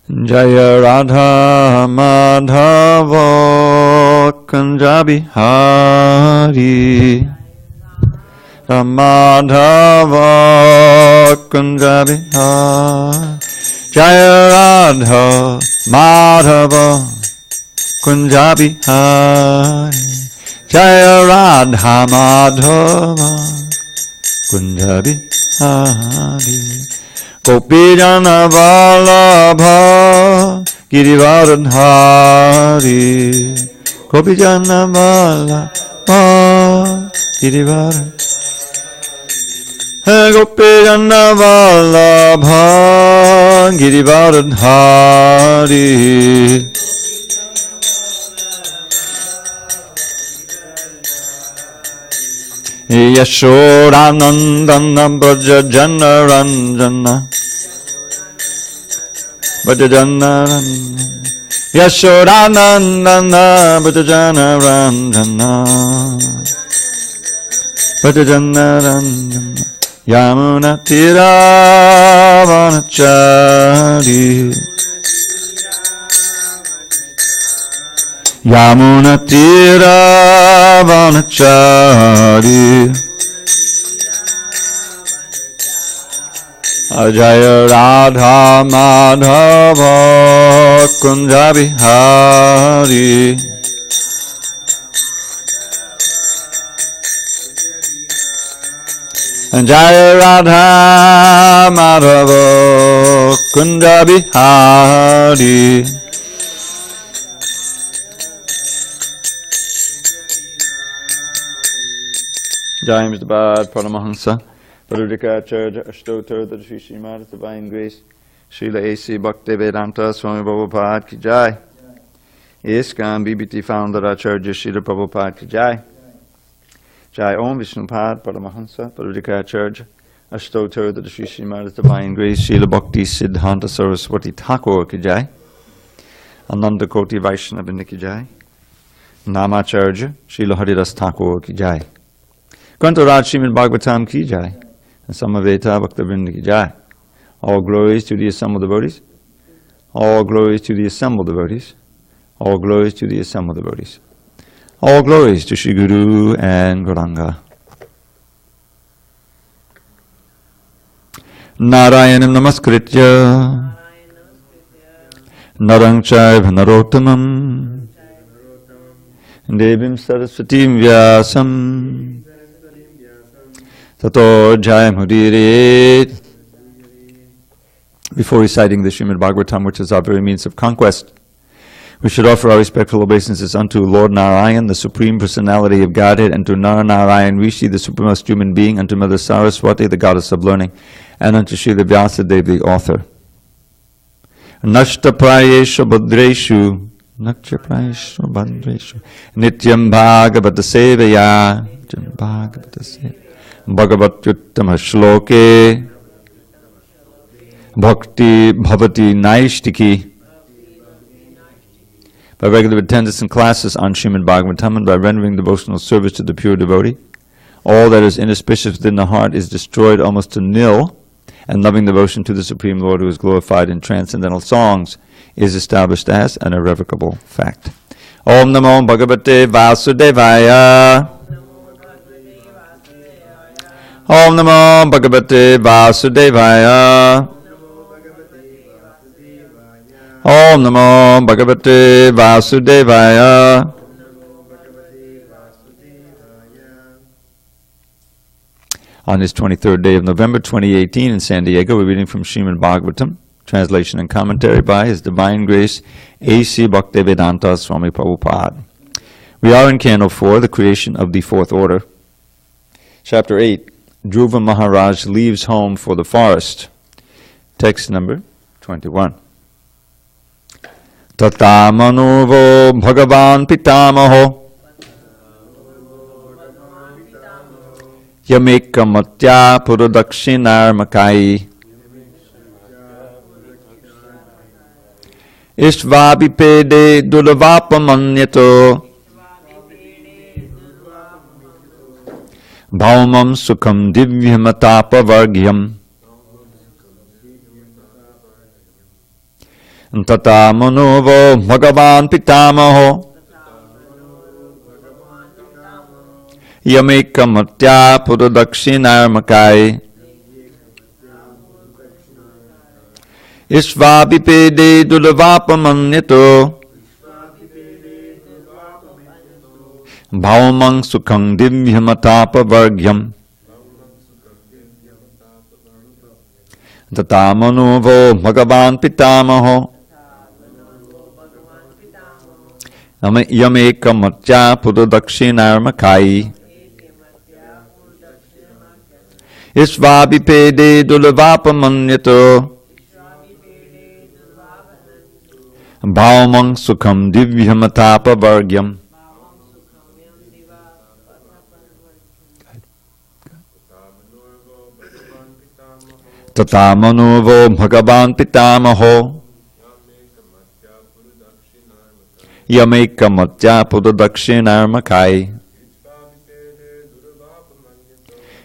Jaya Radha Madhava Kunja Bihari Ramadhava Kunja Bihari Jaya Radha Madhava Kunja Bihari Jaya Radha Madhava Kunja Bihari Gopijana Vallabha Girivaradhari Gopijana Vallabha Girivaradhari Gopijana Vallabha Girivaradhari Yashodanandana Braja Jana Ranjana Braja Jana Ranjana Yashodanandana Braja Jana Ranjana Braja Jana Ranjana Yamuna Tiravanachari Yamuna Tiravanachari Jaya Radha Madhava Kunja Bihari Jaya Radha Madhava Kunja Bihari Jai Mr. Bad Paramahansa Parudikacharya Ashtotar the Sri Srimad Divine Grace Srila A.C. Bhakti Vedanta Swami Prabhupada Ki Jai ISKCON BBT Founder Acharya Srila Prabhupada Ki Jai Jai Om Vishnupad Paramahansa Parudikacharya Ashtotar the Sri Srimad Divine Grace Srila Bhakti Siddhanta Saraswati Thakur Ki Jai Ananda Koti Vaishnava Ki Jai Namacharya Srila Haridas Thakur Ki Jai Kantaraj Srimad Bhagavatam Ki Jai and Samaveta Bhaktivinoda Ki Jai. All glories to the assembled devotees. All glories to the assembled devotees. All glories to the assembled devotees. All glories to Shri Guru and Gauranga. Narayanam Namaskritya Narang Chaiva Narottamam Devim Saraswatim Vyasam Tato Jayamudire. Before reciting the Srimad Bhagavatam, which is our very means of conquest, we should offer our respectful obeisances unto Lord Narayan, the Supreme Personality of Godhead, and to Narayan Rishi, the supremest human being, unto Mother Saraswati, the Goddess of Learning, and unto Srila Vyasadeva, the author. Nashta Prayesha Bhadreshu Nakcha Prayesha Bhadreshu Nityam Bhagavata Sevaya Nityam Bhagavata Sevaya Bhagavatyuttama Shloke Bhakti Bhavati Naishtiki. By regular attendance in classes on Srimad Bhagavatam and by rendering devotional service to the pure devotee, all that is inauspicious within the heart is destroyed almost to nil, and loving devotion to the Supreme Lord, who is glorified in transcendental songs, is established as an irrevocable fact. Om Namo Bhagavate Vasudevaya. Om Namo Bhagavate Vasudevaya. Om Namo Bhagavate Vasudevaya. On this 23rd day of November 2018 in SanDiego, we're reading from Srimad Bhagavatam, translation and commentary by His Divine Grace A.C. Bhaktivedanta Swami Prabhupada. We are in Canto 4, the creation of the fourth order. Chapter 8, Dhruva Maharaj leaves home for the forest. Text number 21. Tata manuvo bhagavan pitamaho yamekamatya puradakshinarmakai ishvabhipede dulavapamanyato bhaumam sukham divyamatapavargyam Tata Manuvo Bhagavan Pitamaho Yamekamatya Purudakshinarmakai Ishvabhipede Dulavapamanyato Bhaumang Sukhang Divyhamatapa Vargyam Tata Manuvo Bhagavan Pitamaho Yamekamatya Purudakshinarmakai Ishvabhipede Dulavapamanyato Bhaumang Sukham Divyhamatapa Vargyam. Tata Manuvo Bhagavan Pitamaho Yamekamatya Purudakshinarmakai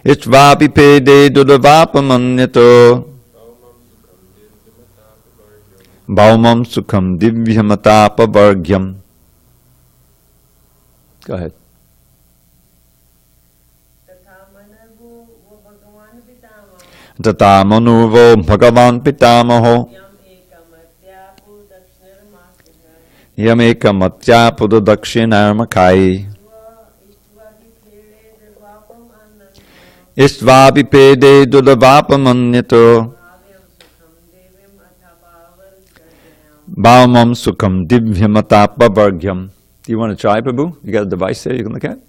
Ishvabhipede Dulavapamanyato Bhaumam Sukham Divyhamatapa Vargyam. Go ahead. Tata Manuvo Bhagavan Pitamaho Yamekamatya Purudakshinarmakai Ishvabhipede Dulavapamanyato Bhaumam Sukham Divyhamatapa Vargyam. Do you want to try, Prabhu? You got a device there you can look at?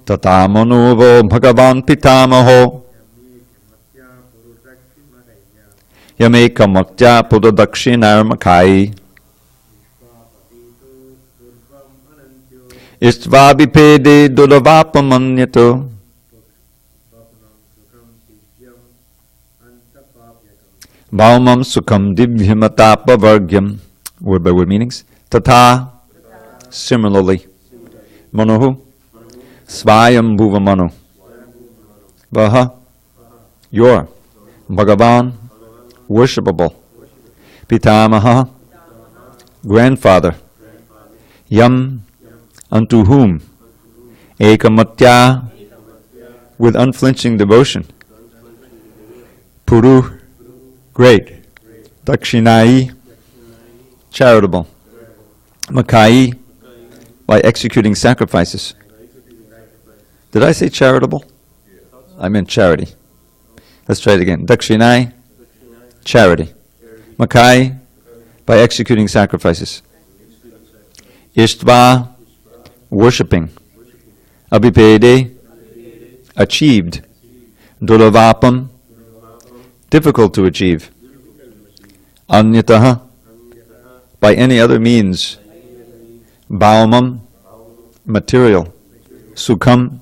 Tata Manuvo Bhagavan Pitamaho Yamekamatya Purudakshinarmakai Ishvabhipede Dulavapamanyato Bhaumam Sukham Divyhamatapa Vargyam. Word by word meanings. Tata, similarly. Manuhu, Svayam Bhuva Manu. Vaha, your. Bhagavan, worshipable. Pitamaha, grandfather. Yam, unto whom. Ekamatya, with unflinching devotion. Puru, great. Dakshinai, charitable. Makai, by executing sacrifices. Did I say charitable? I meant charity. Let's try it again. Dakshinai, charity. Makai, by executing sacrifices. Ishtva, worshipping. Abhipede, achieved. Dulavapam, difficult to achieve. Anyataha, by any other means. Bhaumam, material. Sukham,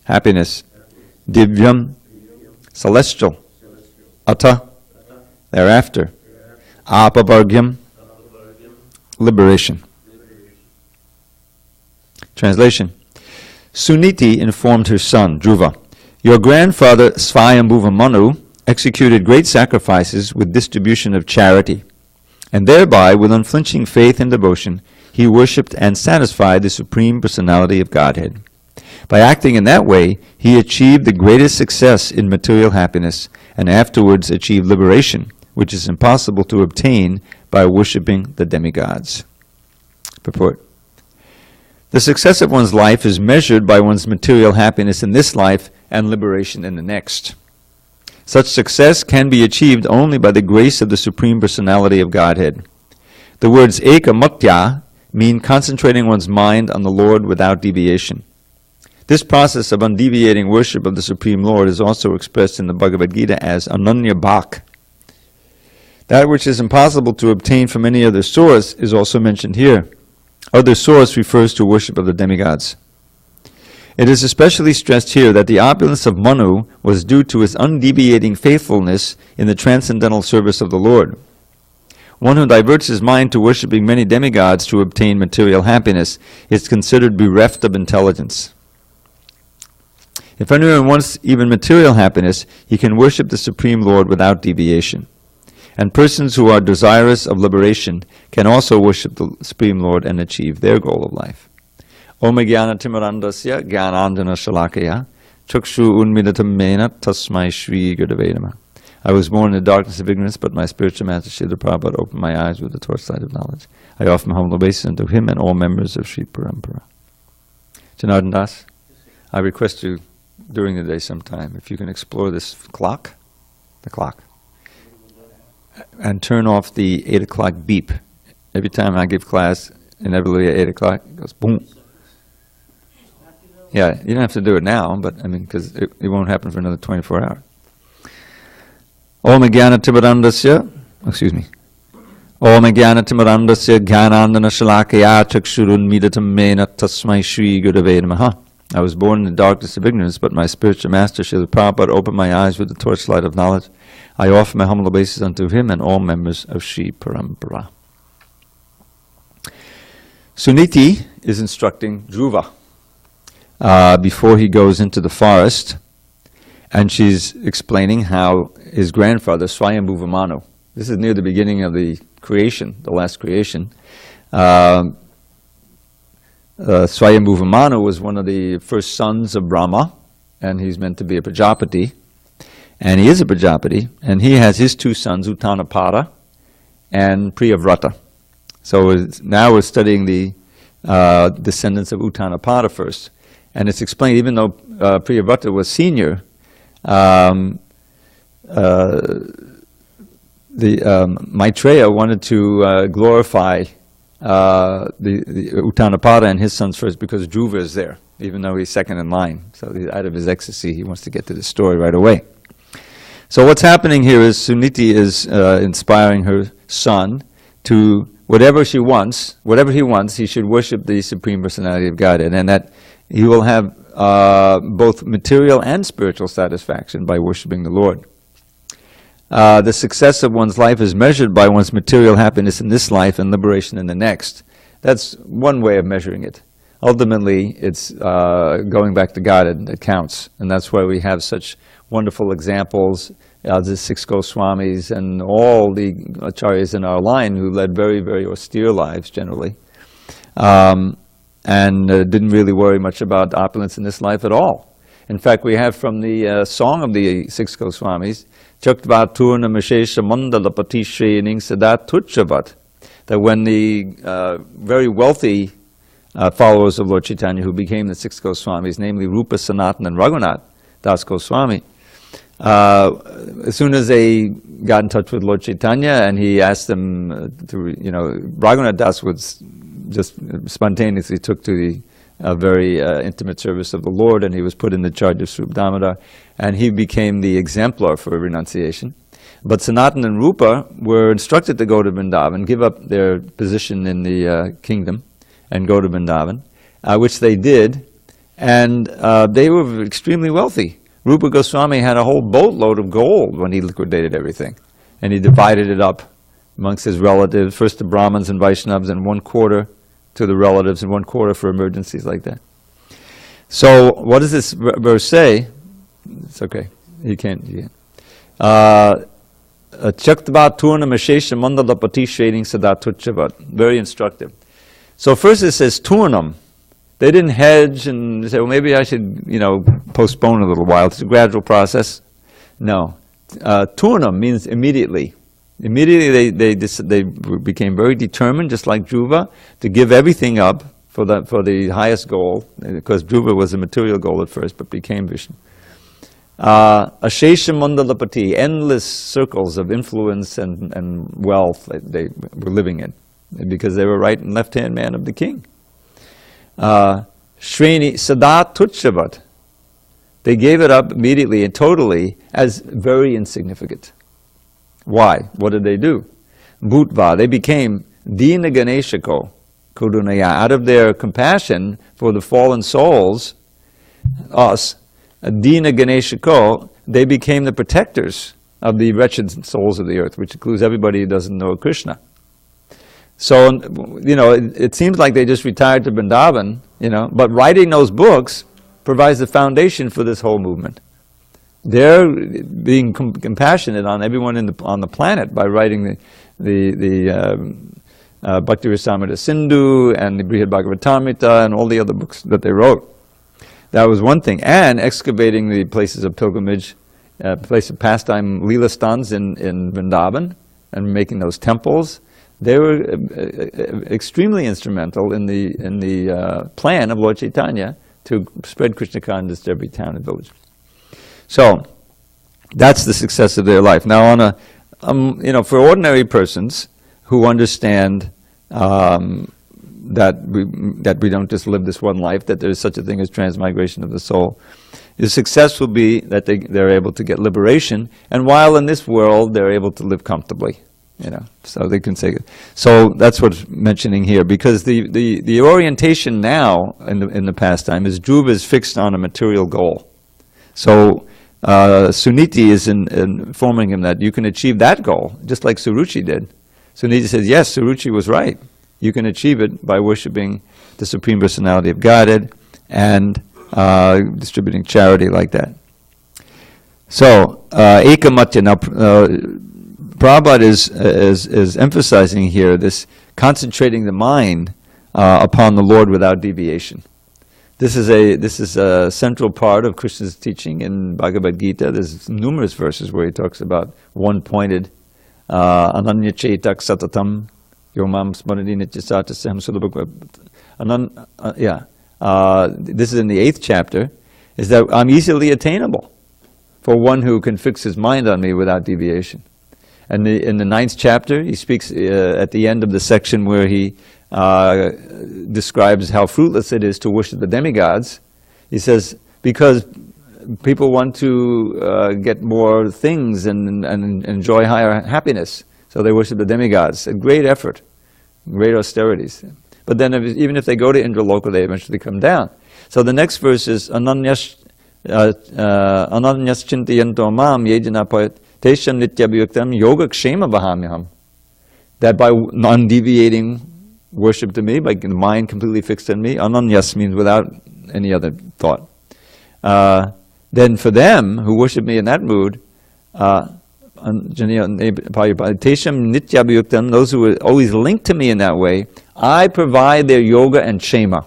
happiness. Divyam, celestial. Ata, thereafter. Apavargyam, liberation. Translation. Suniti informed her son, Dhruva, your grandfather Svayambhuva Manu executed great sacrifices with distribution of charity, and thereby, with unflinching faith and devotion, he worshipped and satisfied the Supreme Personality of Godhead. By acting in that way, he achieved the greatest success in material happiness, and afterwards achieved liberation, which is impossible to obtain by worshipping the demigods. Purport. The success of one's life is measured by one's material happiness in this life and liberation in the next. Such success can be achieved only by the grace of the Supreme Personality of Godhead. The words ekamatya mean concentrating one's mind on the Lord without deviation. This process of undeviating worship of the Supreme Lord is also expressed in the Bhagavad Gita as ananya bhak. That which is impossible to obtain from any other source is also mentioned here. Other source refers to worship of the demigods. It is especially stressed here that the opulence of Manu was due to his undeviating faithfulness in the transcendental service of the Lord. One who diverts his mind to worshipping many demigods to obtain material happiness is considered bereft of intelligence. If anyone wants even material happiness, he can worship the Supreme Lord without deviation. And persons who are desirous of liberation can also worship the Supreme Lord and achieve their goal of life. Om Jnana Timirandasya Jnanandjana Shalakaya Chakshu Unmilatam Mena Tasmai Shri Gurave Namaha. I was born in the darkness of ignorance, but my spiritual master Srila Prabhupada opened my eyes with the torchlight of knowledge. I offer my humble obeisance unto him and all members of Sri Parampara. Janardhan Das, I request you during the day sometime, if you can explore this clock, the clock, and turn off the 8 o'clock beep. Every time I give class, inevitably at 8 o'clock, it goes boom. Yeah, you don't have to do it now, but I mean, because it won't happen for another 24 hours. Om Jnana Timirandasya, excuse me. Om Jnana Timirandasya Jnanandjana Shalakaya Chakshurunmilatam Mena Tasmai Shri Gurave Namaha. I was born in the darkness of ignorance, but my spiritual master Srila Prabhupada opened my eyes with the torchlight of knowledge. I offer my humble obeisance unto him and all members of Sri Parampara. Suniti is instructing Dhruva before he goes into the forest, and she's explaining how his grandfather, Swayambhuva Manu, this is near the beginning of the creation, the last creation. Swayambhuva Manu was one of the first sons of Brahma, and he's meant to be a Prajapati, and he is a Prajapati, and he has his two sons, Uttanapada and Priyavrata. So now we're studying the descendants of Uttanapada first, and it's explained, even though Priyavrata was senior, Maitreya wanted to glorify the Uttanapada and his sons first because Dhruva is there, even though he's second in line. So out of his ecstasy, he wants to get to the story right away. So what's happening here is Suniti is inspiring her son to whatever he wants, he should worship the Supreme Personality of Godhead, and that he will have both material and spiritual satisfaction by worshiping the Lord. The success of one's life is measured by one's material happiness in this life and liberation in the next. That's one way of measuring it. Ultimately, it's going back to God that counts, and that's why we have such wonderful examples, the 6 Goswamis and all the acharyas in our line who led very, very austere lives generally, and didn't really worry much about opulence in this life at all. In fact, we have from the song of the 6 Goswamis, Chakvaturna Mashesha Mandala Patishening Sadat Tuchavat, that when the very wealthy followers of Lord Chaitanya who became the 6 Goswamis, namely Rupa, Sanatana and Raghunath Das Goswami, as soon as they got in touch with Lord Chaitanya and he asked them to, Raghunath Das was just spontaneously took to the very intimate service of the Lord, and he was put in the charge of Srup Damodar, and he became the exemplar for renunciation. But Sanatana and Rupa were instructed to go to Vrindavan, give up their position in the kingdom, and go to Vrindavan, which they did, and they were extremely wealthy. Rupa Goswami had a whole boatload of gold when he liquidated everything, and he divided it up amongst his relatives, first the Brahmins and Vaishnavas, and 1/4 to the relatives and 1/4 for emergencies like that. So what does this verse say? It's okay. You can't. Chaktva turna mashesha mandala patishening sadatuchavat. Very instructive. So first it says turnam. They didn't hedge and say, well, maybe I should, postpone a little while. It's a gradual process. No. Turnam means immediately. Immediately they became very determined, just like Dhruva, to give everything up for the highest goal, because Dhruva was a material goal at first, but became Vishnu. Ashesha Mandalapati, endless circles of influence and wealth they were living in, because they were right and left-hand man of the king. Shreni Sadat Tuchavat, they gave it up immediately and totally as very insignificant. Why? What did they do? Bhutva, they became Dina Ganeshako Kudunaya. Out of their compassion for the fallen souls, us, Dina Ganeshako, they became the protectors of the wretched souls of the earth, which includes everybody who doesn't know Krishna. So, it seems like they just retired to Vrindavan, but writing those books provides the foundation for this whole movement. They're being compassionate on everyone on the planet by writing the Bhakti Rasamrita Sindhu and the Brihad Bhagavatamrita and all the other books that they wrote. That was one thing. And excavating the places of pilgrimage, place of pastime, Leela Stans in Vrindavan, and making those temples. They were extremely instrumental in the plan of Lord Chaitanya to spread Krishna consciousness to every town and village. So that's the success of their life. Now, on for ordinary persons who understand that we don't just live this one life, that there is such a thing as transmigration of the soul, the success will be that they're able to get liberation, and while in this world, they're able to live comfortably. So they can say. So that's what's mentioning here, because the orientation now in the pastime is Dhruva is fixed on a material goal. So Suniti is informing him that you can achieve that goal, just like Suruchi did. Suniti says, yes, Suruchi was right. You can achieve it by worshiping the Supreme Personality of Godhead and distributing charity like that. So, Ekamatya. Now, Prabhupada is emphasizing here this concentrating the mind upon the Lord without deviation. This is a central part of Krishna's teaching in Bhagavad Gita. There's numerous verses where he talks about one-pointed ananya chetak satatam yomam smarani nityasatasam sulabhagavad. This is in the 8th chapter, is that I'm easily attainable for one who can fix his mind on me without deviation. And in the 9th chapter, he speaks at the end of the section where he describes how fruitless it is to worship the demigods. He says, because people want to get more things and enjoy higher happiness, so they worship the demigods at great effort, great austerities. But then even if they go to Indraloka, they eventually come down. So the next verse is, Ananyas chintayanto mam yejana Tesham nityabhyuktam yoga kshema bahamyaham. That by non-deviating worship to me, by the mind completely fixed on me, ananyas means without any other thought. Then for them, who worship me in that mood, tesham nityabhyuktam, those who are always linked to me in that way, I provide their yoga and kshema.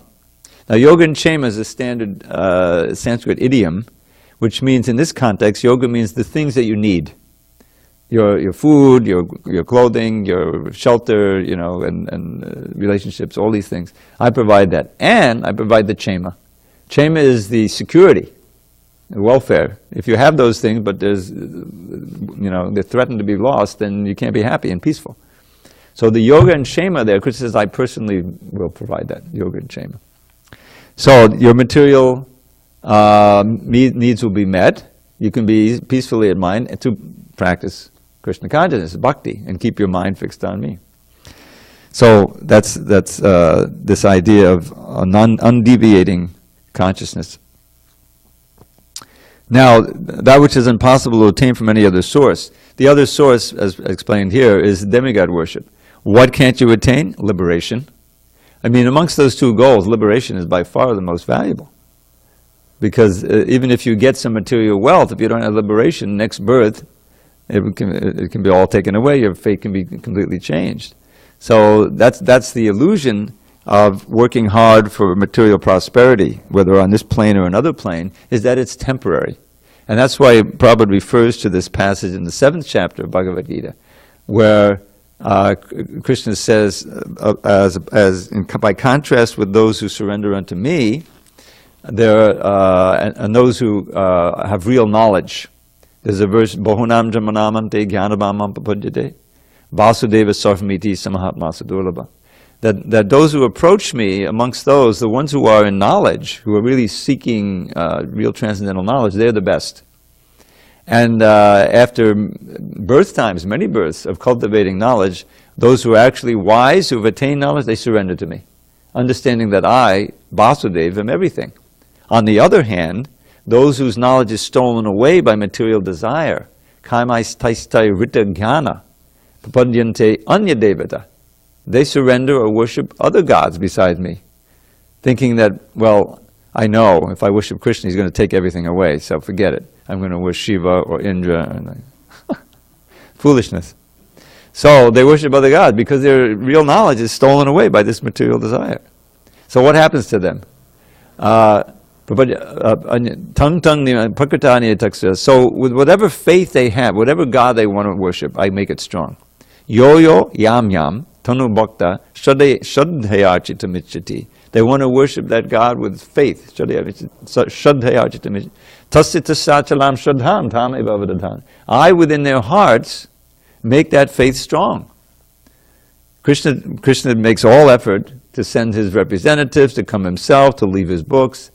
Now yoga and kshema is a standard Sanskrit idiom, which means in this context, yoga means the things that you need. Your food, your clothing, your shelter, and relationships, all these things. I provide that. And I provide the kshema. Kshema is the security, the welfare. If you have those things, but they're threatened to be lost, then you can't be happy and peaceful. So the yoga and kshema there, Krishna says, I personally will provide that, yoga and kshema. So your material needs will be met. You can be peacefully at mind to practice Krishna consciousness, bhakti, and keep your mind fixed on me. So that's this idea of undeviating consciousness. Now, that which is impossible to attain from any other source. The other source, as explained here, is demigod worship. What can't you attain? Liberation. I mean, amongst those two goals, liberation is by far the most valuable. Because even if you get some material wealth, if you don't have liberation, next birth, it can be all taken away. Your fate can be completely changed. So that's the illusion of working hard for material prosperity, whether on this plane or another plane, is that it's temporary. And that's why Prabhupada refers to this passage in the 7th chapter of Bhagavad Gita, where Krishna says, by contrast with those who surrender unto me, and those who have real knowledge. There's a verse, Bahunam Jamanamante Jnanabhamam Papadyate Vasudeva Sarvamiti Samahatma Sadurlabha. That those who approach me, amongst those, the ones who are in knowledge, who are really seeking real transcendental knowledge, they're the best. And after birth times, many births of cultivating knowledge, those who are actually wise, who have attained knowledge, they surrender to me, understanding that I, Vasudeva, am everything. On the other hand, those whose knowledge is stolen away by material desire, kaimais taistai rita jnana, papadyante anya devata, they surrender or worship other gods besides me, thinking that, well, I know if I worship Krishna, he's going to take everything away, so forget it. I'm going to worship Shiva or Indra. Foolishness. So they worship other gods because their real knowledge is stolen away by this material desire. So what happens to them? So with whatever faith they have, whatever God they want to worship, I make it strong. Yo yam yam tanu bhakta shraddhayarchita michati. They want to worship that God with faith. Shraddhayarchita michati. Tasita sachalam shraddham tame bhavadadhan. I, within their hearts, make that faith strong. Krishna makes all effort to send his representatives, to come himself, to leave his books.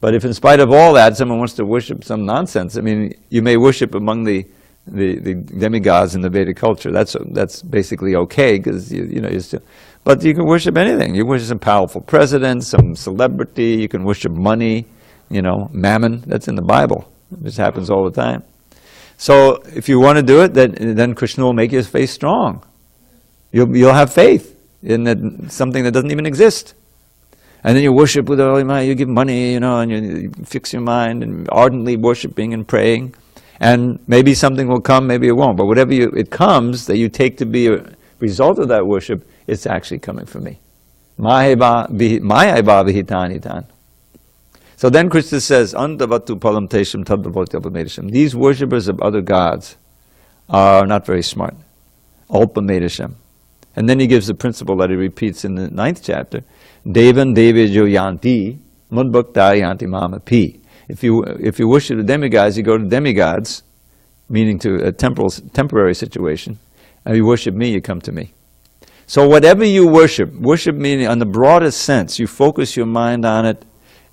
But if in spite of all that, someone wants to worship some nonsense, I mean, you may worship among the demigods in the Vedic culture. That's basically okay, because you're still. But you can worship anything. You worship some powerful president, some celebrity. You can worship money, mammon. That's in the Bible. This happens all the time. So if you want to do it, then Krishna will make your faith strong. You'll have faith in something that doesn't even exist. And then you worship with all your mind, you give money, and you fix your mind and ardently worshiping and praying. And maybe something will come, maybe it won't. But whatever it comes that you take to be a result of that worship, it's actually coming from me. So then Krishna says, Andavatu palam tesham tadavotyapamadesham. These worshippers of other gods are not very smart. Alpamadesham. And then he gives the principle that he repeats in the 9th chapter. Devan devejo yanti mudbhakta yanti mamapi. If you worship the demigods, you go to demigods, meaning to a temporary situation, and you worship me, you come to me. So whatever you worship meaning on the broadest sense, you focus your mind on it,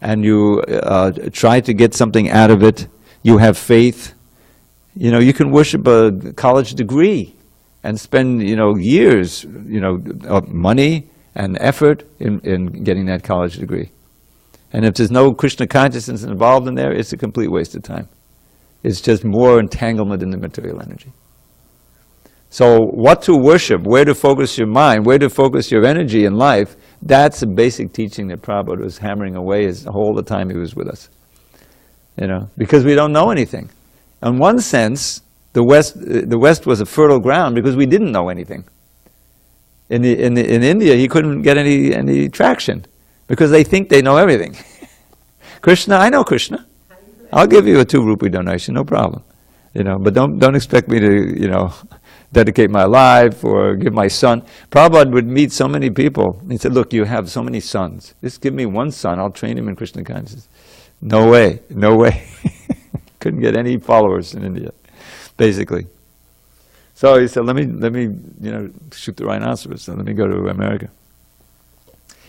and you try to get something out of it, you have faith. You can worship a college degree and spend, years, of money and effort in getting that college degree. And if there's no Krishna consciousness involved in there, it's a complete waste of time. It's just more entanglement in the material energy. So what to worship, where to focus your mind, where to focus your energy in life, that's a basic teaching that Prabhupada was hammering away all the time he was with us. Because we don't know anything. In one sense, the West was a fertile ground because we didn't know anything. In India, he couldn't get any traction because they think they know everything. Krishna, I know Krishna. I'll give you a 2 rupee donation, no problem. But don't expect me to, dedicate my life or give my son. Prabhupada would meet so many people. He said, look, you have so many sons. Just give me one son, I'll train him in Krishna consciousness. No way. Couldn't get any followers in India, basically. So he said, let me shoot the rhinoceros, and let me go to America.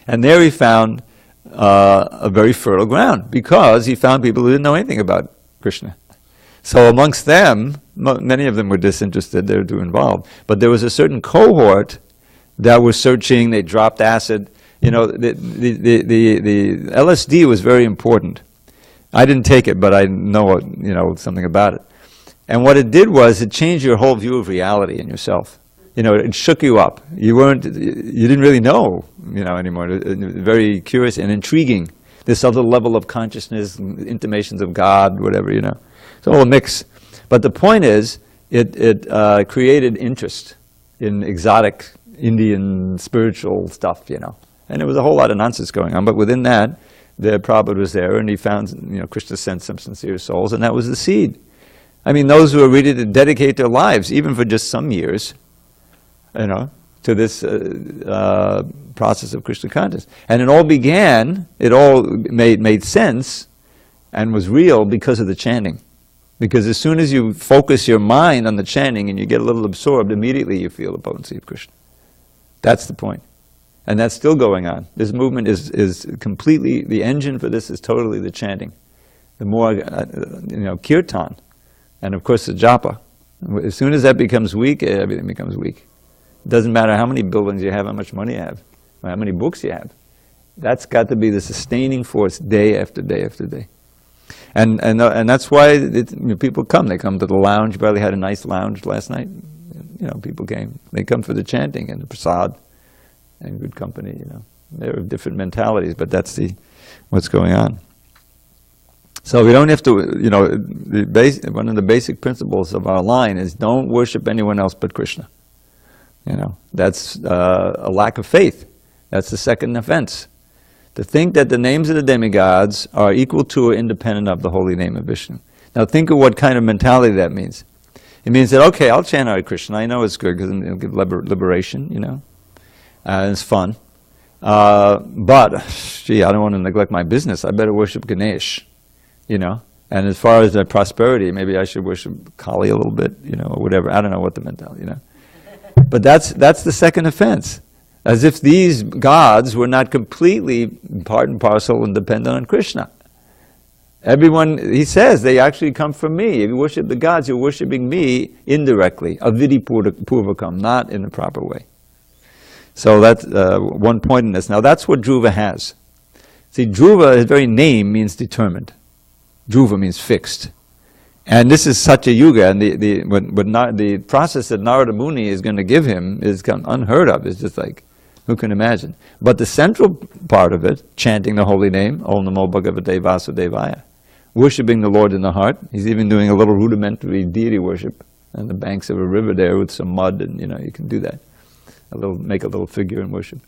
And there he found a very fertile ground, because he found people who didn't know anything about Krishna. So amongst them, many of them were disinterested, they were too involved. But there was a certain cohort that was searching, they dropped acid. The LSD was very important. I didn't take it, but I know, something about it. And what it did was, it changed your whole view of reality in yourself. It shook you up. You didn't really know, anymore. Very curious and intriguing. This other level of consciousness, intimations of God, whatever, It's all a mix. But the point is, it created interest in exotic Indian spiritual stuff, And there was a whole lot of nonsense going on. But within that, the Prabhupada was there, and he found, Krishna sent some sincere souls, and that was the seed. I mean, those who are ready to dedicate their lives, even for just some years, to this process of Krishna consciousness. And it all made sense and was real because of the chanting. Because as soon as you focus your mind on the chanting and you get a little absorbed, immediately you feel the potency of Krishna. That's the point. And that's still going on. This movement is completely, the engine for this is totally the chanting. The more, kirtan, and of course the japa. As soon as that becomes weak, everything becomes weak. It doesn't matter how many buildings you have, how much money you have, or how many books you have. That's got to be the sustaining force day after day after day. And that's why people come. They come to the lounge. You probably had a nice lounge last night. People came. They come for the chanting and the prasad and good company. There are different mentalities, but that's what's going on. So we don't have to, one of the basic principles of our line is don't worship anyone else but Krishna. That's a lack of faith. That's the second offense. To think that the names of the demigods are equal to or independent of the holy name of Vishnu. Now think of what kind of mentality that means. It means that, okay, I'll chant Hare Krishna. I know it's good because it'll give liberation, and it's fun. But, gee, I don't want to neglect my business. I better worship Ganesh, And as far as the prosperity, maybe I should worship Kali a little bit, or whatever. I don't know what the mentality, But that's the second offense. As if these gods were not completely part and parcel and dependent on Krishna. Everyone, he says, they actually come from me. If you worship the gods, you're worshiping me indirectly, avidi purvakam, not in the proper way. So that's one point in this. Now that's what Dhruva has. See, Dhruva, his very name means determined. Dhruva means fixed. And this is Satya Yuga, and the process that Narada Muni is going to give him is unheard of. It's just like, who can imagine? But the central part of it, chanting the holy name, Om Namo Bhagavate Vasudevaya, worshipping the Lord in the heart. He's even doing a little rudimentary deity worship on the banks of a river there with some mud, and you can do that. Make a little figure and worship.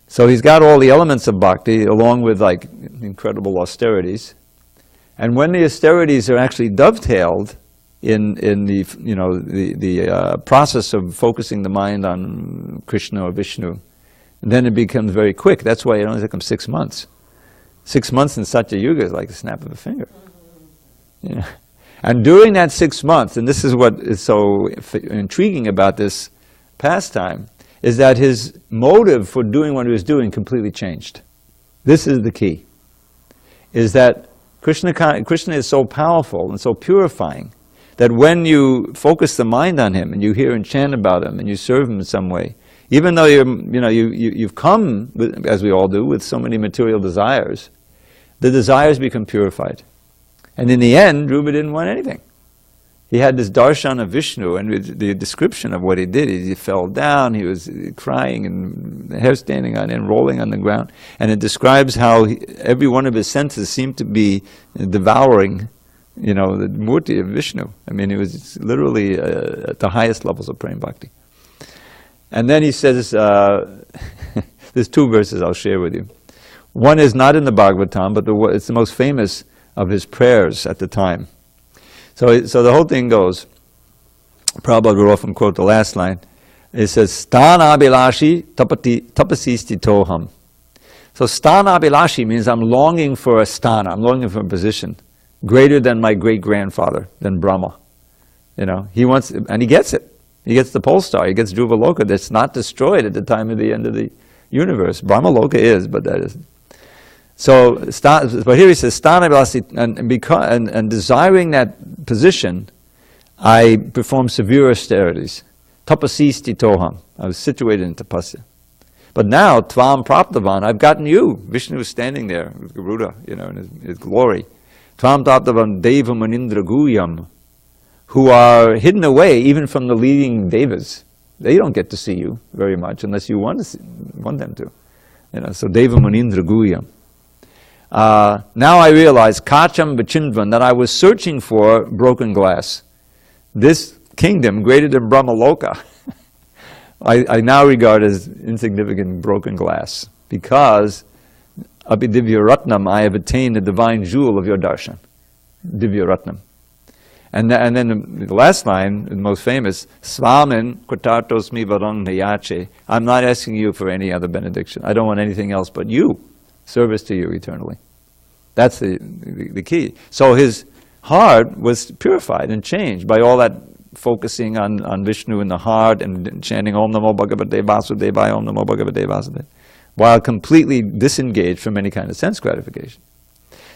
So he's got all the elements of bhakti, along with like incredible austerities. And when the austerities are actually dovetailed in the process of focusing the mind on Krishna or Vishnu, then it becomes very quick. That's why it only took him 6 months. 6 months in Satya Yuga is like the snap of a finger. And during that 6 months, and this is what is so intriguing about this pastime, is that his motive for doing what he was doing completely changed. This is the key. Is that Krishna is so powerful and so purifying that when you focus the mind on him and you hear and chant about him and you serve him in some way, even though you've come, as we all do, with so many material desires, the desires become purified. And in the end, Dhruva didn't want anything. He had this darshan of Vishnu, and the description of what he did, he fell down, he was crying and hair standing on and rolling on the ground. And it describes how every one of his senses seemed to be devouring, the murti of Vishnu. I mean, it was literally at the highest levels of prema bhakti. And then he says, there's 2 verses I'll share with you. One is not in the Bhagavatam, but it's the most famous of his prayers at the time. So the whole thing goes, Prabhupada will often quote the last line. It says, Sthana Abhilashi tapasisti toham. So Sthana Abhilashi means I'm longing for a sthana, I'm longing for a position greater than my great-grandfather, than Brahma. He wants, and he gets it. He gets the pole star, he gets Dhruva Loka that's not destroyed at the time of the end of the universe. Brahma Loka is, but that isn't. So, but here he says, Sthana Abhilashi, and desiring that position, I perform severe austerities. Tapasisti toham. I was situated in tapasya. But now, Tvam Praptavan, I've gotten you. Vishnu is standing there with Garuda, in his glory. Tvam Praptavan Deva Manindra Guyam, who are hidden away even from the leading devas. They don't get to see you very much unless you want them to. So Deva Manindra Guyam. Now I realize, Kacham Vachindvan, that I was searching for broken glass. This kingdom, greater than Brahma Loka, I now regard as insignificant broken glass, because Abhidivya Ratnam, I have attained the divine jewel of your darshan, Divya Ratnam. And then the last line, the most famous, Svamin Kratartosmi Varang Nayache. I'm not asking you for any other benediction. I don't want anything else but you. Service to you eternally. That's the key. So his heart was purified and changed by all that focusing on Vishnu in the heart and chanting Om Namo Bhagavate Vasudevaya, Om Namo Bhagavate Vasudevaya, while completely disengaged from any kind of sense gratification.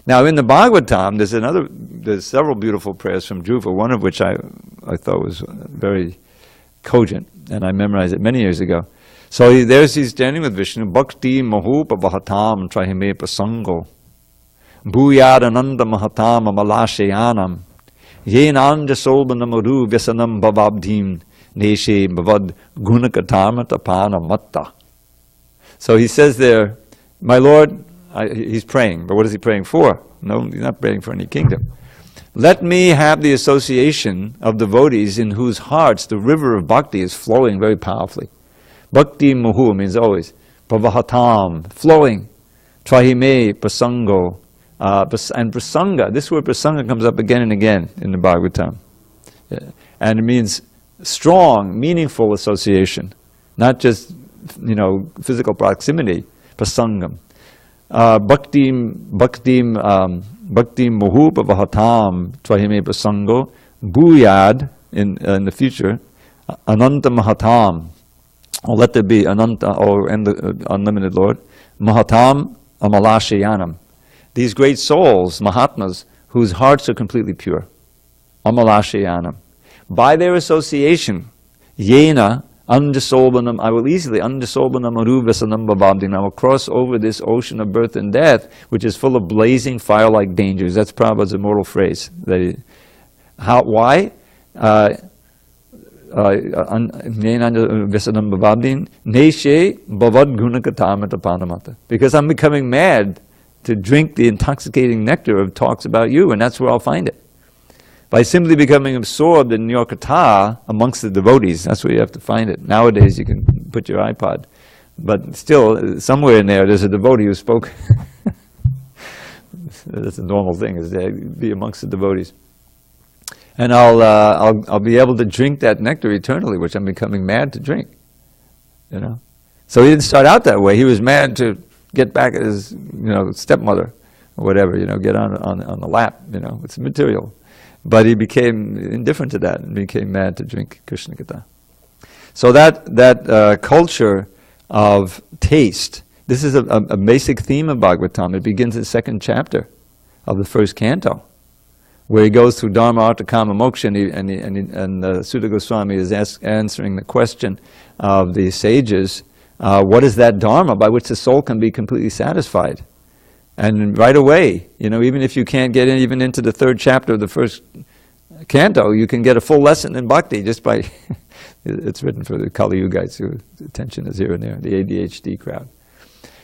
Now in the Bhagavatam, there's several beautiful prayers from Dhruva, one of which I thought was very cogent, and I memorized it many years ago. So he's standing with Vishnu, Bhakti Mahupa Vahatam Trahime Prasango, Bhuyad Ananda Mahatam Amalashayanam, Yenanja Solbanamaru Vyasanam Bhavabdhim, Neshe Bhavad Gunakatarma Tapana Matta. So he says there, my Lord, he's praying, but what is he praying for? No, he's not praying for any kingdom. Let me have the association of devotees in whose hearts the river of bhakti is flowing very powerfully. Bhakti muhu means always. Pravahatam, flowing. Trahime, prasango. And prasanga, this word prasanga comes up again and again in the Bhagavatam. And it means strong, meaningful association. Not just, physical proximity. Prasangam. Bhaktim muhu pravahatam tvahime prasango bhuyad in the future ananta mahatam, or let there be ananta, or unlimited Lord, mahatam amalashayanam, these great souls, mahatmas, whose hearts are completely pure, amalashayanam, by their association, yena Anjasolbanam, I will easily, Anjasolbanam aruvasanam bababdin, I will cross over this ocean of birth and death, which is full of blazing fire-like dangers. That's Prabhupada's immortal phrase. Why? Because I'm becoming mad to drink the intoxicating nectar of talks about you, and that's where I'll find it. By simply becoming absorbed in your katha amongst the devotees, that's where you have to find it. Nowadays you can put your iPod, but still, somewhere in there's a devotee who spoke. That's a normal thing, is to be amongst the devotees. And I'll be able to drink that nectar eternally, which I'm becoming mad to drink. So he didn't start out that way. He was mad to get back at his stepmother or whatever, get on the lap, it's material. But he became indifferent to that and became mad to drink Krishna Katha. So that culture of taste, this is a basic theme of Bhagavatam. It begins in the second chapter of the first canto, where he goes through Dharma, Artha, Kama, Moksha, and Sutta Goswami is answering the question of the sages, what is that Dharma by which the soul can be completely satisfied? And right away, even if you can't get even into the third chapter of the first canto, you can get a full lesson in bhakti just by, it's written for the Kali Yugites whose attention is here and there, the ADHD crowd.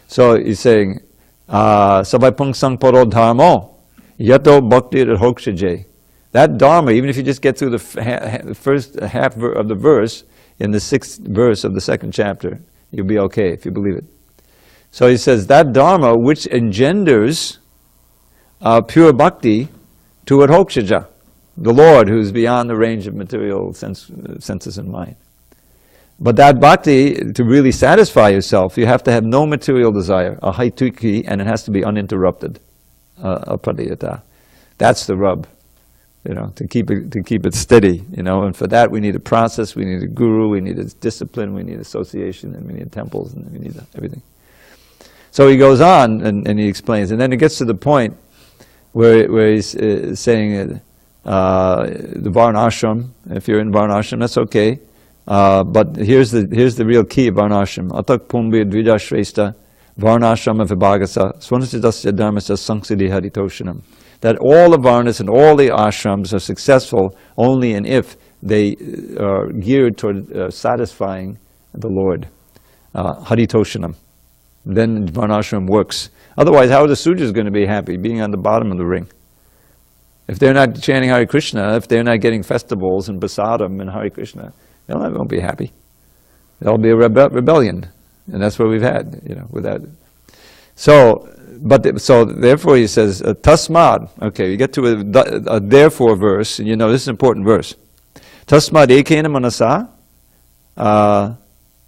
So he's saying, Sabai sang paro dharmo, yato bhakti hokshaje. That dharma, even if you just get through the first half of the verse, in the 6th verse of the second chapter, you'll be okay if you believe it. So he says, that dharma which engenders pure bhakti to Adhokshaja, the Lord who's beyond the range of material senses and mind. But that bhakti, to really satisfy yourself, you have to have no material desire, a haituki, and it has to be uninterrupted, apradiyata. That's the rub, to keep it steady, and for that we need a process, we need a guru, we need a discipline, we need association, and we need temples, and we need everything. So he goes on and he explains, and then it gets to the point where he's saying the Varnashram. If you're in Varnashram, that's okay. But here's the real key of Varnashram. Atak Pumbi Dvija Shrestha Varnashrama Vibhagasa Swanasiddhasya Dharmasya Sanksiddhi Haritoshanam. That all the Varnas and all the ashrams are successful only and if they are geared toward satisfying the Lord. Haritoshanam. Then Varnashram works. Otherwise, how are the Sudras going to be happy being on the bottom of the ring? If they're not chanting Hare Krishna, if they're not getting festivals and prasadam and Hare Krishna, they won't be happy. There'll be a rebellion, and that's what we've had, with that. So therefore he says, tasmad. Okay, you get to a therefore verse, and this is an important verse. Tasmad ekena manasa.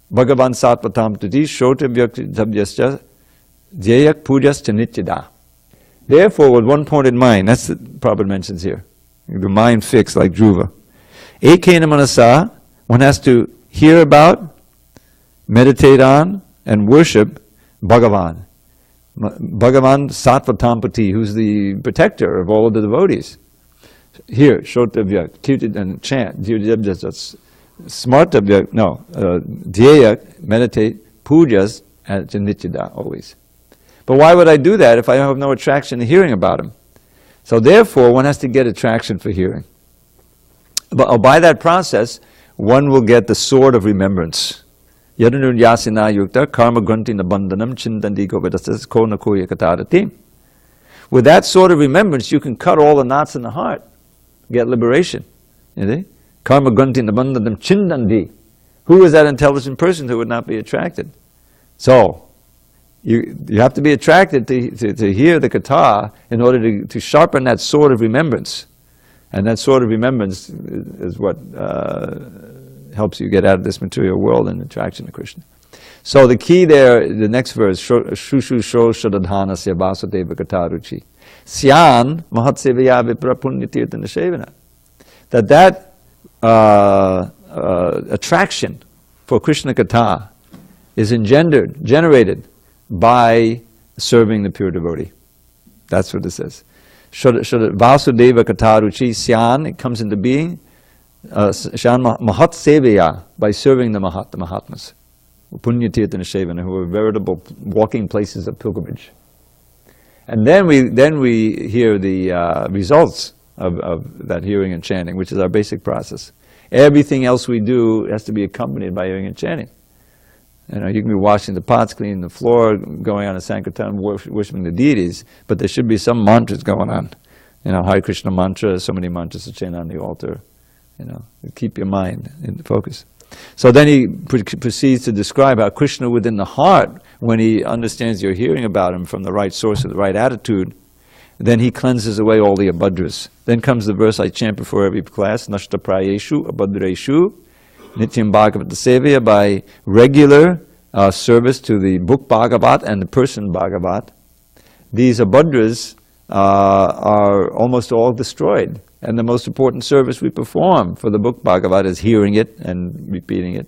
Bhagavan Satvatam Tati Shota Vyaktabhyasya Jyayak Pujas Chanityada. Therefore, with one point in mind, that's what Prabhupada mentions here. The mind fixed like Dhruva. Ekena manasa, one has to hear about, meditate on, and worship Bhagavan. Bhagavan Satvatam Pati, who's the protector of all of the devotees. Here, Shota Vyak, kirtan and chant, Smarta, Dhyeya, meditate, pujas, and Nityada, always. But why would I do that if I have no attraction to hearing about him? So therefore, one has to get attraction for hearing. But by that process, one will get the sword of remembrance. Yadanur yasina yukta karma grunti nabandhanam chintanti govedasas ko nakoya katarati. With that sort of remembrance, you can cut all the knots in the heart, get liberation. Karma grunti nabandhanam chintanti. Who is that intelligent person who would not be attracted? So, you have to be attracted to hear the katha in order to sharpen that sword of remembrance. And that sword of remembrance is what helps you get out of this material world and attraction to Krishna. So the key there, the next verse, Shushu Sho Shadadhana Vasudeva Kataruchi. Syan Mahatsevaya Vipra Punyatirtha Nishevana. That attraction for Krishna Katha is generated by serving the pure devotee. That's what it says. Vasudeva Kataruchi Syan, it comes into being. Syan Mahat Sevaya, by serving the Mahatmas. Punyatirtha Nishevana, who are veritable walking places of pilgrimage. And then we hear the results of that hearing and chanting, which is our basic process. Everything else we do has to be accompanied by hearing and chanting. You know, you can be washing the pots, cleaning the floor, going on a Sankirtan, worshiping the deities, but there should be some mantras going on. You know, Hare Krishna mantra, so many mantras to chant on the altar. You know, keep your mind in focus. So then he proceeds to describe how Krishna within the heart, when he understands you're hearing about him from the right source with the right attitude, then he cleanses away all the abhadras. Then comes the verse I chant before every class, Nashta Prayeshu Abhadreshu, Nityam Bhagavata Sevaya, by regular service to the book Bhagavat and the person Bhagavat. These abhadras are almost all destroyed. And the most important service we perform for the book Bhagavat is hearing it and repeating it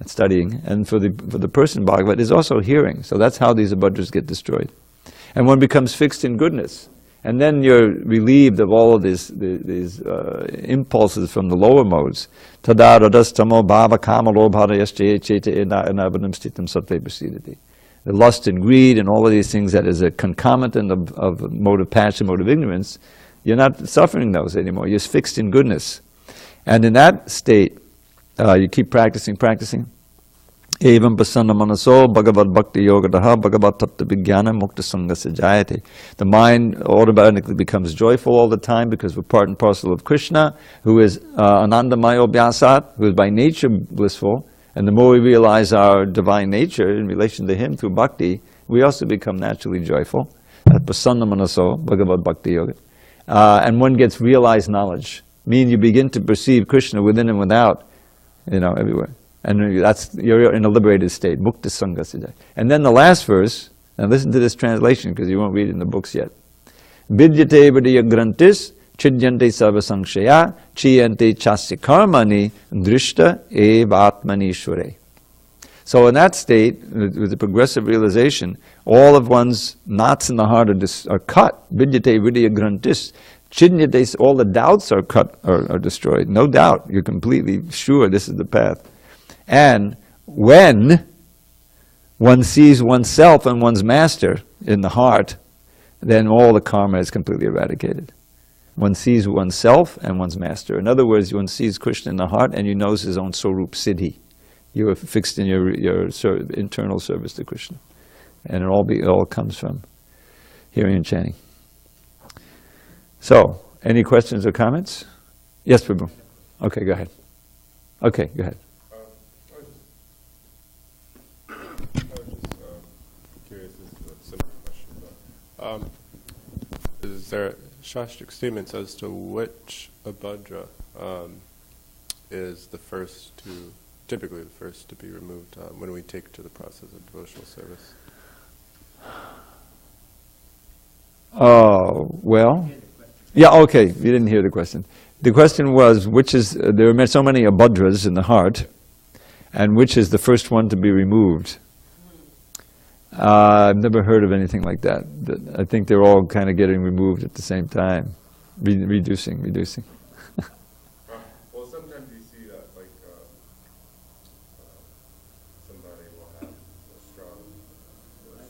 and studying. And for the person Bhagavat is also hearing. So that's how these abhadras get destroyed. And one becomes fixed in goodness. And then you're relieved of all of these impulses from the lower modes. Tada radastamo bhava kama lobhadayasche cheta enabhanam stitam sattve prasidati. The lust and greed and all of these things that is a concomitant of mode of passion, mode of ignorance, you're not suffering those anymore. You're fixed in goodness. And in that state, you keep practicing. Evam pasanna manaso bhagavad bhakti yogadaha bhagavad tattva vijnana mukta sangha sajayate. The mind automatically becomes joyful all the time because we're part and parcel of Krishna, who is anandamayo bhyasat, who is by nature blissful. And the more we realize our divine nature in relation to him through bhakti, we also become naturally joyful. Pasanna manaso bhagavad bhakti yoga. And one gets realized knowledge, meaning you begin to perceive Krishna within and without, you know, everywhere. And you're in a liberated state, mukta sangha sajayate. And then the last verse, and listen to this translation because you won't read it in the books yet. Vidyate vidya grantis chidyante sarva sankshaya chiyante chasya karmani drishta evatmani shure. So in that state, with the progressive realization, all of one's knots in the heart are cut. Vidyate vidya grantis. Chidyate, all the doubts are cut, are destroyed. No doubt. You're completely sure this is the path. And when one sees oneself and one's master in the heart, then all the karma is completely eradicated. One sees oneself and one's master. In other words, one sees Krishna in the heart and you know his own Swarup Siddhi. You are fixed in your internal service to Krishna. And it all comes from hearing and chanting. So, any questions or comments? Yes, Prabhu. Okay, go ahead. Okay, go ahead. Is there Shastric statements as to which abhadra is typically the first to be removed when we take to the process of devotional service? Oh, well, yeah, okay, you didn't hear the question. The question was, there are so many abhadras in the heart, and which is the first one to be removed? I've never heard of anything like that. I think they're all kind of getting removed at the same time, reducing. Well, sometimes you see that, like, somebody will have a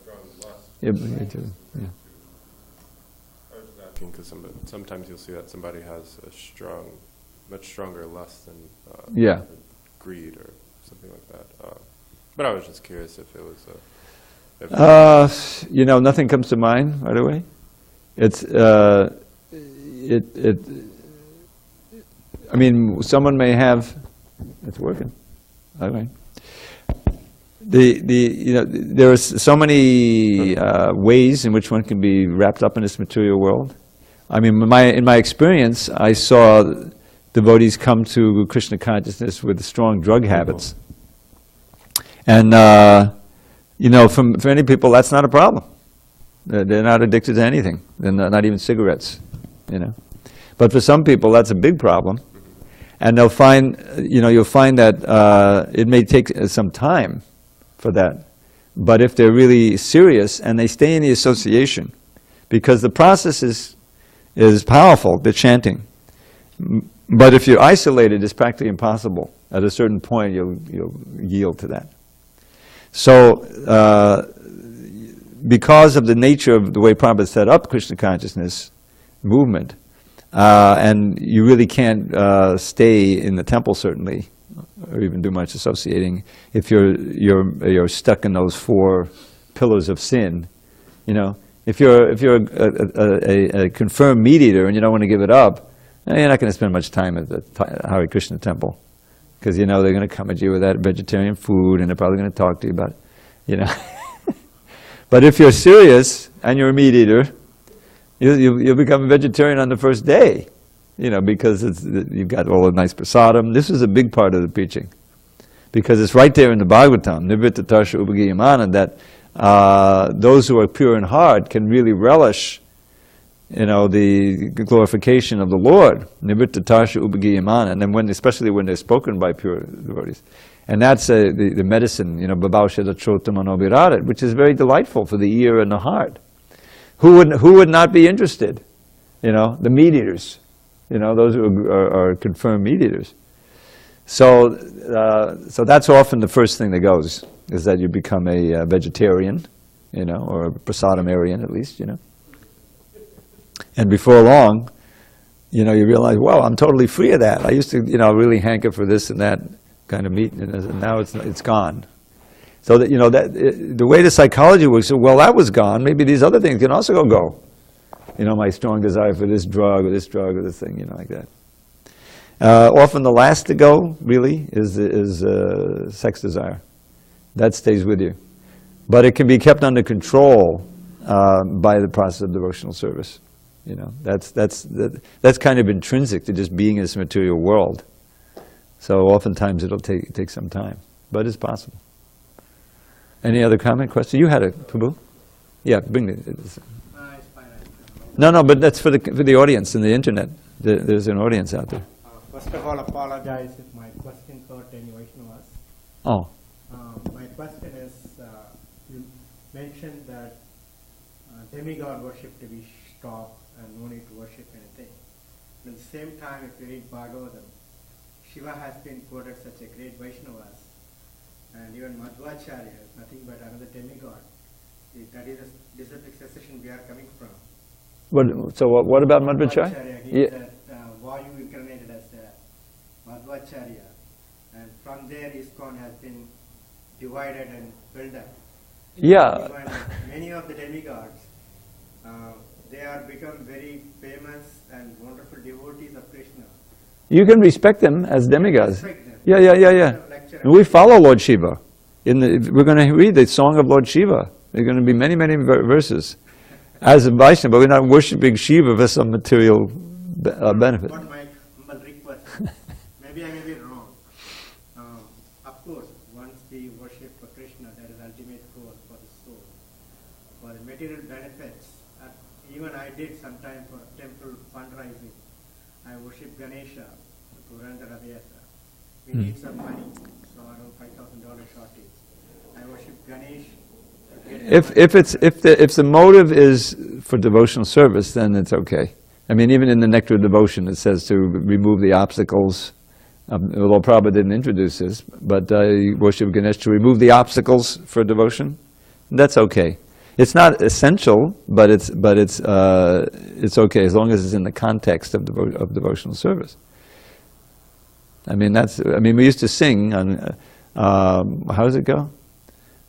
strong lust. Yeah, me too. Yeah. I was just asking because sometimes you'll see that somebody has a much stronger lust than greed or something like that. But I was just curious if it was You know, nothing comes to mind right away. It's I mean, someone may have. It's working. Okay. You know, there are so many ways in which one can be wrapped up in this material world. I mean, in my experience, I saw devotees come to Krishna consciousness with strong drug habits, and you know, for many people, that's not a problem. They're not addicted to anything. They're not even cigarettes, you know. But for some people, that's a big problem, and they'll find, you know, you'll find that it may take some time for that. But if they're really serious and they stay in the association, because the process is powerful, the chanting. But if you're isolated, it's practically impossible. At a certain point, you'll yield to that. So, because of the nature of the way Prabhupada set up Krishna consciousness movement, and you really can't stay in the temple, certainly, or even do much associating if you're stuck in those 4 pillars of sin. You know, if you're a confirmed meat eater and you don't want to give it up, you're not going to spend much time at the Hare Krishna temple, because you know they're going to come at you with that vegetarian food and they're probably going to talk to you about, you know. But if you're serious and you're a meat eater, you'll become a vegetarian on the first day. You know, because you've got all the nice prasadam. This is a big part of the preaching, because it's right there in the Bhagavatam, Nivritta Tarsha Upagiyamana, that those who are pure in heart can really relish, you know, the glorification of the Lord, Nivritta Tarsha Upagiyamana, and then especially when they're spoken by pure devotees. And that's the medicine, you know, Babaushada Chotamano, which is very delightful for the ear and the heart. Who would not be interested? You know, the meat eaters. You know, those who are confirmed meat eaters. So that's often the first thing that goes, is that you become a vegetarian, you know, or a prasadamarian at least, you know. And before long, you know, you realize, well, I'm totally free of that. I used to, you know, really hanker for this and that kind of meat, and now it's gone. So that, you know, the way the psychology works, well, that was gone. Maybe these other things can also go. You know, my strong desire for this drug or this thing, you know, like that. Often the last to go, really, is sex desire. That stays with you. But it can be kept under control by the process of devotional service. You know, that's kind of intrinsic to just being in this material world. So oftentimes it'll take some time, but it's possible. Any other comment, question? You had a Prabhu? Yeah, bring it. No, but that's for the audience in the internet. There's an audience out there. First of all, apologize if my question hurt any Vaishnavas. Oh. My question is, you mentioned that demigod worship to be stopped and no need to worship anything. But at the same time, if you read Bhagavatam, Shiva has been quoted such a great Vaishnavas, and even Madhvacharya is nothing but another demigod. That is the disciplic succession we are coming from. What about Madhvacharya? He said Vayu incarnated as Madhvacharya, and from there ISKCON has been divided and built up. Yeah. Even many of the demigods, they are become very famous and wonderful devotees of Krishna. You can respect them as demigods. Respect them. Yeah. And we follow Lord Shiva. We're going to read the song of Lord Shiva. There are going to be many verses. As a Vaishnava, but we're not worshipping Shiva for some material benefit. What my humble request, maybe I may be wrong. Of course, once we worship for Krishna, that is ultimate goal for the soul. For the material benefits, even I did sometime for temple fundraising. I worship Ganesha to run the Radhayatra. We need some money, so around $5,000 shortage. I worship Ganesh. If the motive is for devotional service, then it's okay. I mean, even in the Nectar of Devotion, it says to remove the obstacles. Although Prabhupada didn't introduce this, but worship Ganesh to remove the obstacles for devotion. That's okay. It's not essential, but it's okay as long as it's in the context of devotional service. I mean, we used to sing on how does it go?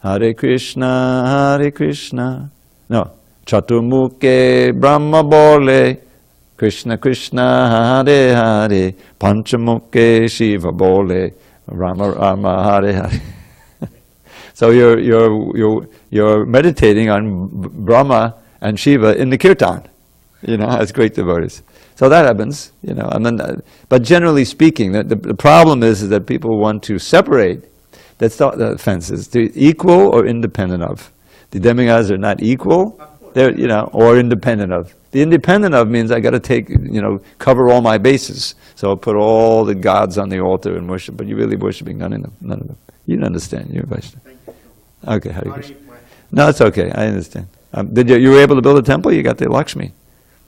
Hare Krishna, Hare Krishna. No, Chaturmukhe Brahma bole, Krishna Krishna, Hare Hare, Panchamukhe Shiva bole, Rama Rama, Hare Hare. So you're meditating on Brahma and Shiva in the kirtan, as great devotees. So that happens, and then, but generally speaking, the problem is that people want to separate. That's not the offenses. They're equal or independent of. The demigods are not equal, they're, or independent of. The independent of means I got to take, cover all my bases. So I'll put all the gods on the altar and worship, but you're really worshiping none of them. You don't understand. You're a Vaishnava. Okay, Hare Krishna. No, it's okay. I understand. You were able to build a temple? You got the Lakshmi.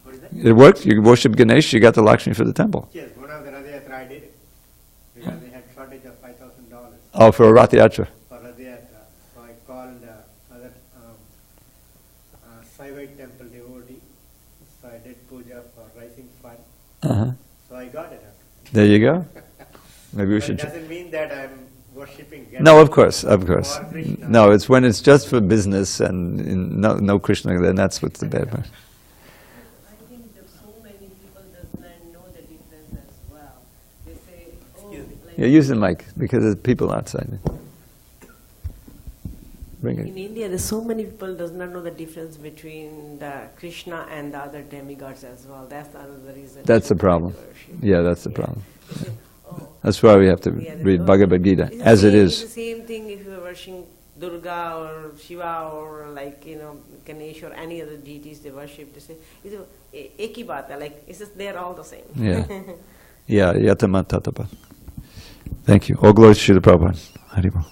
What is that? It worked. You worship Ganesh. You got the Lakshmi for the temple. Yes, one of the Rath Yatra I did it because they had shortage of $5,000 Oh, for a Rath Yatra. for Rath Yatra. So I called other Saivite temple devotee. So I did puja for rising fund. Uh-huh. So I got it. There you go. Maybe we But it should. doesn't mean that I'm worshipping God. No, of course. Or Krishna. No, it's when it's just for business and no Krishna, then that's what's the bad part. I think that so many people does not know the difference as well. They say, oh, like Yeah, use the mic because there's people outside. Bring in it. India, there's so many people does not know the difference between the Krishna and the other demigods as well. That's another reason. That's the people problem. worship. Yeah, that's the problem. They say, oh, That's why we have to yeah, read oh, Bhagavad Gita it's the as it same- is. It's the same thing if you're worshiping Durga or Shiva or Ganesh or any other deities they worship. They say, ek hi baat hai, like it's just they're all the same. Yeah. Yeah, yatama tatapa. Thank you. All glory to Srila Prabhupada. Haribol.